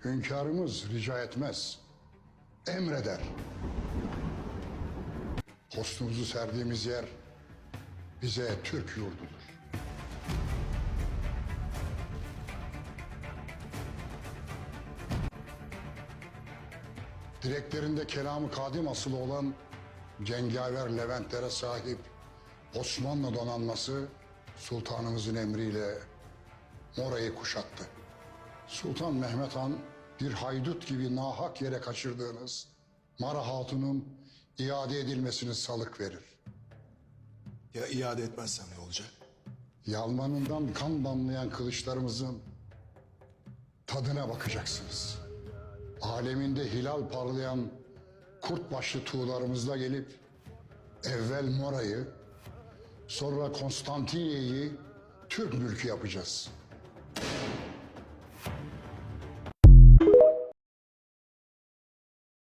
Hünkârımız rica etmez, emreder. Postumuzu serdiğimiz yer bize Türk yurdudur. Direklerinde kelamı kadim asılı olan cengaver Leventlere sahip Osmanlı donanması sultanımızın emriyle Mora'yı kuşattı. Sultan Mehmet Han bir haydut gibi nahak yere kaçırdığınız Mara Hatun'un iade edilmesini salık verir. Ya iade etmezsem ne olacak? Yalmanından kan damlayan kılıçlarımızın tadına bakacaksınız. Aleminde hilal parlayan kurt başlı tuğlarımızla gelip evvel Mora'yı, sonra Konstantinye'yi Türk mülkü yapacağız.